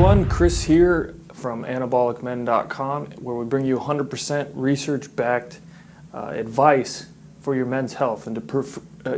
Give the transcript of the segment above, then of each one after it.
everyone, Chris here from anabolicmen.com, where we bring you 100% research-backed advice for your men's health and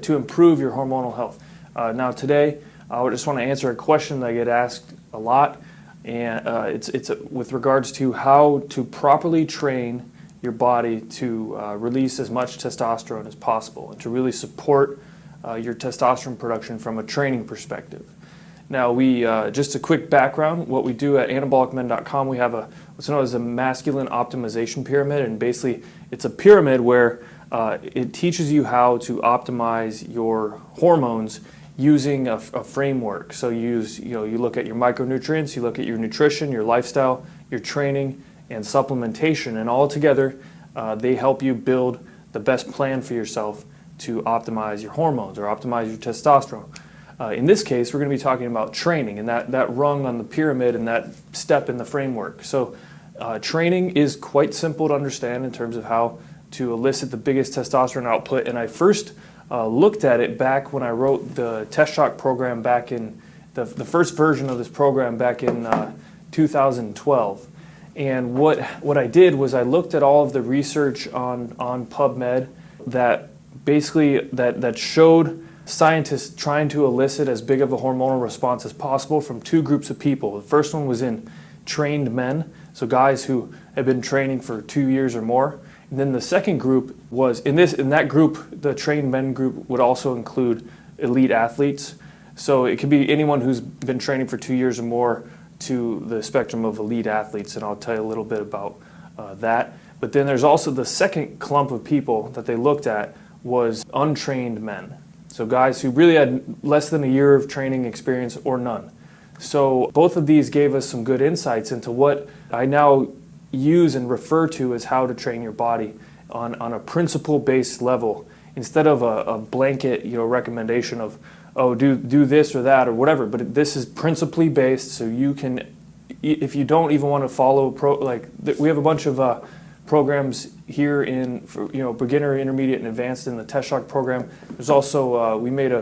to improve your hormonal health. Now today, I just want to answer a question that I get asked a lot, and it's with regards to how to properly train your body to release as much testosterone as possible and to really support your testosterone production from a training perspective. Now, just a quick background, what we do at anabolicmen.com, we have what's known as a masculine optimization pyramid, and basically it's a pyramid where it teaches you how to optimize your hormones using a framework. So you look at your micronutrients, you look at your nutrition, your lifestyle, your training, and supplementation, and all together they help you build the best plan for yourself to optimize your hormones or optimize your testosterone. In this case, we're going to be talking about training and that rung on the pyramid and that step in the framework. So training is quite simple to understand in terms of how to elicit the biggest testosterone output, and I first looked at it back when I wrote the Test Shock program back in the first version of this program back in 2012. And what I did was I looked at all of the research on PubMed that basically that showed scientists trying to elicit as big of a hormonal response as possible from two groups of people. The first one was in trained men, so guys who had been training for 2 years or more. And then the second group was, in that group, the trained men group would also include elite athletes. So it could be anyone who's been training for 2 years or more to the spectrum of elite athletes, and I'll tell you a little bit about that. But then there's also the second clump of people that they looked at was untrained men. So guys who really had less than a year of training experience or none. So both of these gave us some good insights into what I now use and refer to as how to train your body on a principle-based level, instead of a blanket recommendation of, oh, do this or that or whatever. But this is principally based, so you can, if you don't even want to follow we have a bunch of programs here for beginner, intermediate, and advanced in the Test Shock program. There's also we made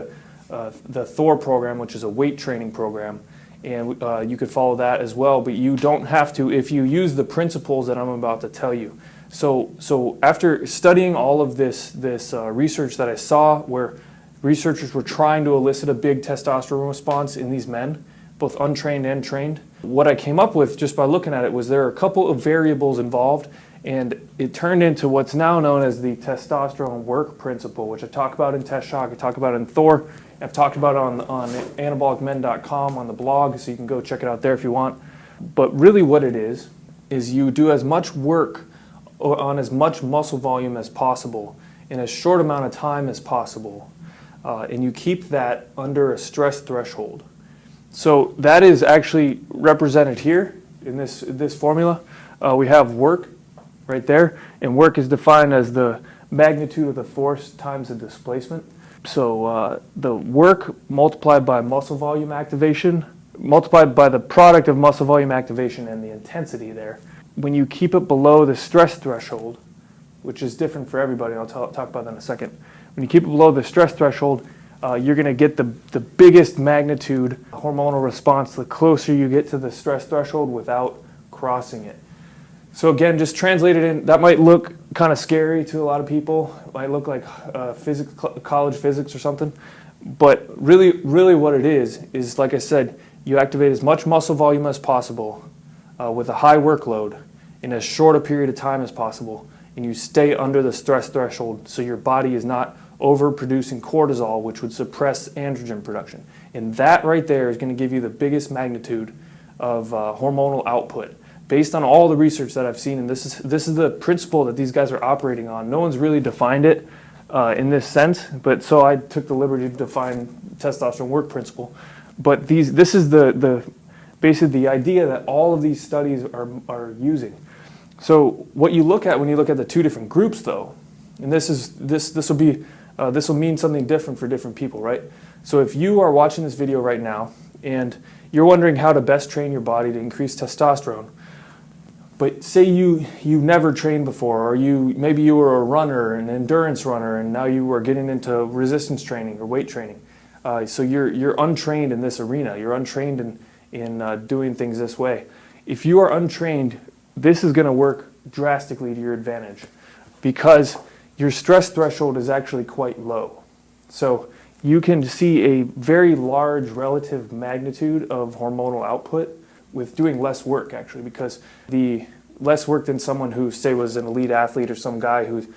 the Thor program, which is a weight training program, and you could follow that as well. But you don't have to if you use the principles that I'm about to tell you. So after studying all of this research that I saw, where researchers were trying to elicit a big testosterone response in these men, both untrained and trained, what I came up with just by looking at it was there are a couple of variables involved, and it turned into what's now known as the Testosterone Work Principle, which I talk about in Test Shock, I talk about in Thor, I've talked about on anabolicmen.com on the blog, so you can go check it out there if you want. But really what it is you do as much work on as much muscle volume as possible in as short amount of time as possible, and you keep that under a stress threshold. So that is actually represented here in this formula. We have work right there, and work is defined as the magnitude of the force times the displacement. So the work multiplied by muscle volume activation, multiplied by the product of muscle volume activation and the intensity there. When you keep it below the stress threshold, which is different for everybody, and I'll talk about that in a second. When you keep it below the stress threshold, you're going to get the biggest magnitude hormonal response the closer you get to the stress threshold without crossing it. So again, just translate it in, that might look kind of scary to a lot of people. It might look like college physics or something. But really what it is like I said, you activate as much muscle volume as possible with a high workload in as short a period of time as possible, and you stay under the stress threshold so your body is not overproducing cortisol, which would suppress androgen production. And that right there is going to give you the biggest magnitude of hormonal output. Based on all the research that I've seen, and this is the principle that these guys are operating on. No one's really defined it in this sense, but so I took the liberty to define Testosterone Work Principle. But this is basically the idea that all of these studies are using. So what you look at when you look at the two different groups, though, and this will mean something different for different people, right? So if you are watching this video right now and you're wondering how to best train your body to increase testosterone, but say you never trained before, or maybe you were a runner, an endurance runner, and now you are getting into resistance training or weight training. So you're untrained in this arena. You're untrained in doing things this way. If you are untrained, this is going to work drastically to your advantage because your stress threshold is actually quite low. So you can see a very large relative magnitude of hormonal output with doing less work, actually, because the less work than someone who, say, was an elite athlete, or some guy who's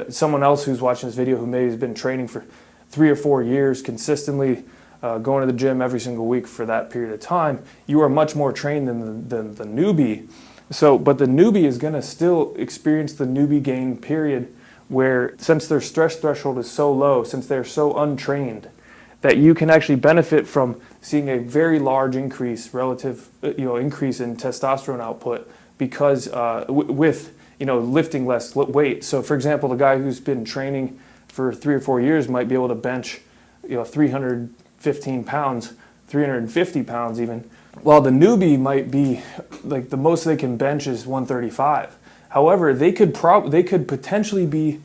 someone else who's watching this video who maybe has been training for 3 or 4 years consistently, going to the gym every single week for that period of time. You are much more trained than the newbie. So, but the newbie is going to still experience the newbie gain period where, since their stress threshold is so low, since they're so untrained, that you can actually benefit from seeing a very large increase, relative, increase in testosterone output because with lifting less weight. So, for example, the guy who's been training for 3 or 4 years might be able to bench, 315 pounds, 350 pounds even, while the newbie might be like the most they can bench is 135. However, they could potentially be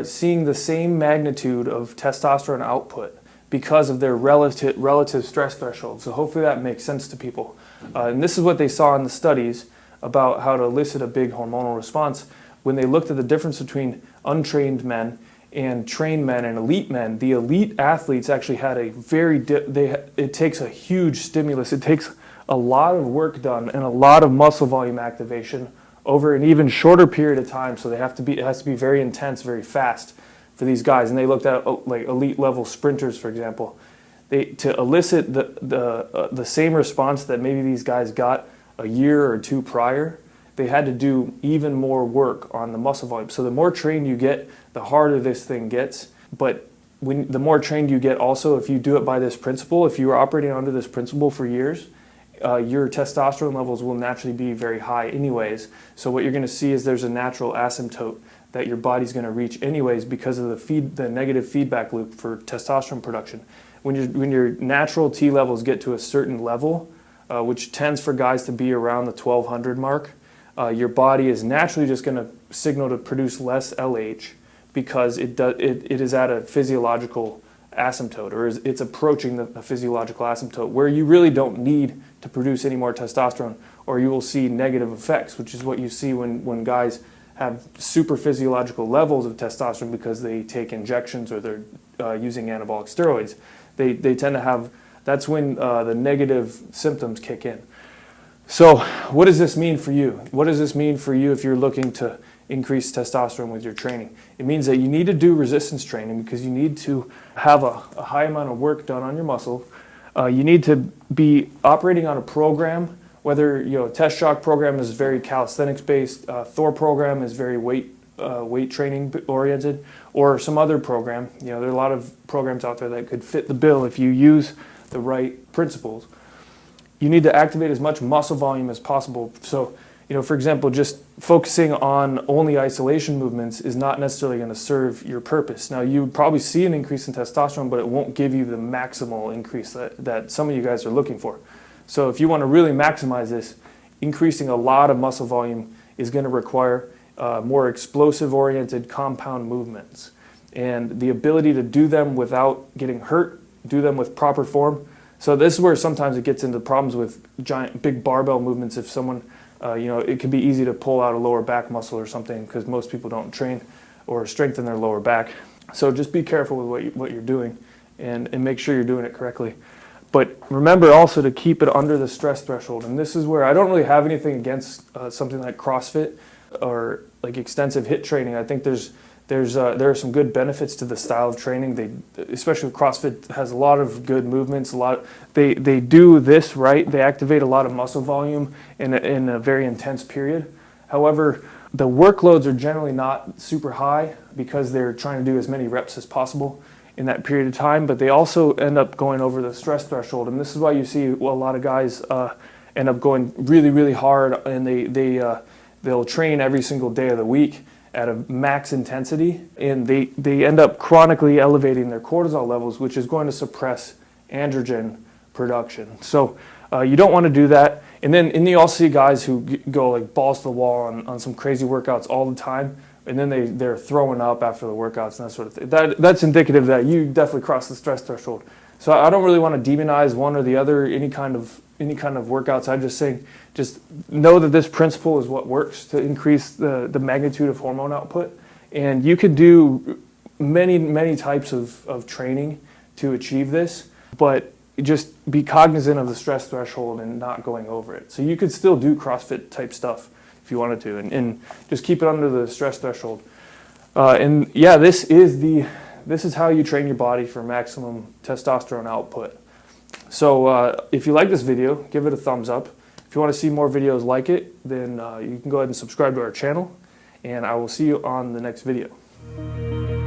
seeing the same magnitude of testosterone output because of their relative stress threshold. So hopefully that makes sense to people. And this is what they saw in the studies about how to elicit a big hormonal response. When they looked at the difference between untrained men and trained men and elite men, the elite athletes actually had it takes a huge stimulus. It takes a lot of work done and a lot of muscle volume activation over an even shorter period of time. So it has to be very intense, very fast for these guys. And they looked at like elite level sprinters, for example. To elicit the same response that maybe these guys got a year or 2 prior, they had to do even more work on the muscle volume. So the more trained you get, the harder this thing gets. But the more trained you get also, if you do it by this principle, if you are operating under this principle for years, your testosterone levels will naturally be very high anyways. So what you're going to see is there's a natural asymptote that your body's going to reach anyways because of the negative feedback loop for testosterone production. When your natural T levels get to a certain level, which tends for guys to be around the 1200 mark, your body is naturally just going to signal to produce less LH because it is at a physiological asymptote, or it's approaching the physiological asymptote where you really don't need to produce any more testosterone, or you will see negative effects, which is what you see when guys have super physiological levels of testosterone because they take injections or they're using anabolic steroids. They tend to have, that's when the negative symptoms kick in. So what does this mean for you? What does this mean for you if you're looking to increase testosterone with your training? It means that you need to do resistance training because you need to have a high amount of work done on your muscle. You need to be operating on a program, whether Test Shock program is very calisthenics based, Thor program is very weight training oriented, or some other program. There are a lot of programs out there that could fit the bill if you use the right principles. You need to activate as much muscle volume as possible. So, for example, just focusing on only isolation movements is not necessarily going to serve your purpose. Now, you probably see an increase in testosterone, but it won't give you the maximal increase that some of you guys are looking for. So if you want to really maximize this, increasing a lot of muscle volume is going to require more explosive-oriented compound movements. And the ability to do them without getting hurt, do them with proper form. So this is where sometimes it gets into problems with big barbell movements. If someone, it can be easy to pull out a lower back muscle or something because most people don't train or strengthen their lower back. So just be careful with what you're doing and make sure you're doing it correctly. But remember also to keep it under the stress threshold. And this is where I don't really have anything against something like CrossFit or like extensive HIIT training. I think there are some good benefits to the style of training. Especially CrossFit has a lot of good movements. They do this right. They activate a lot of muscle volume in a very intense period. However, the workloads are generally not super high because they're trying to do as many reps as possible in that period of time. But they also end up going over the stress threshold, and this is why you see a lot of guys end up going really, really hard, and they'll train every single day of the week at a max intensity, and they end up chronically elevating their cortisol levels, which is going to suppress androgen production. So you don't want to do that. And then you also see guys who go like balls to the wall on some crazy workouts all the time, and then they're throwing up after the workouts and that sort of thing. That's indicative that you definitely crossed the stress threshold. So I don't really want to demonize one or the other, any kind of workouts. I'm just saying, just know that this principle is what works to increase the magnitude of hormone output. And you could do many types of training to achieve this, but just be cognizant of the stress threshold and not going over it. So you could still do CrossFit type stuff if you wanted to, and just keep it under the stress threshold. And yeah, this is how you train your body for maximum testosterone output. So if you like this video, give it a thumbs up. If you want to see more videos like it, then you can go ahead and subscribe to our channel, and I will see you on the next video.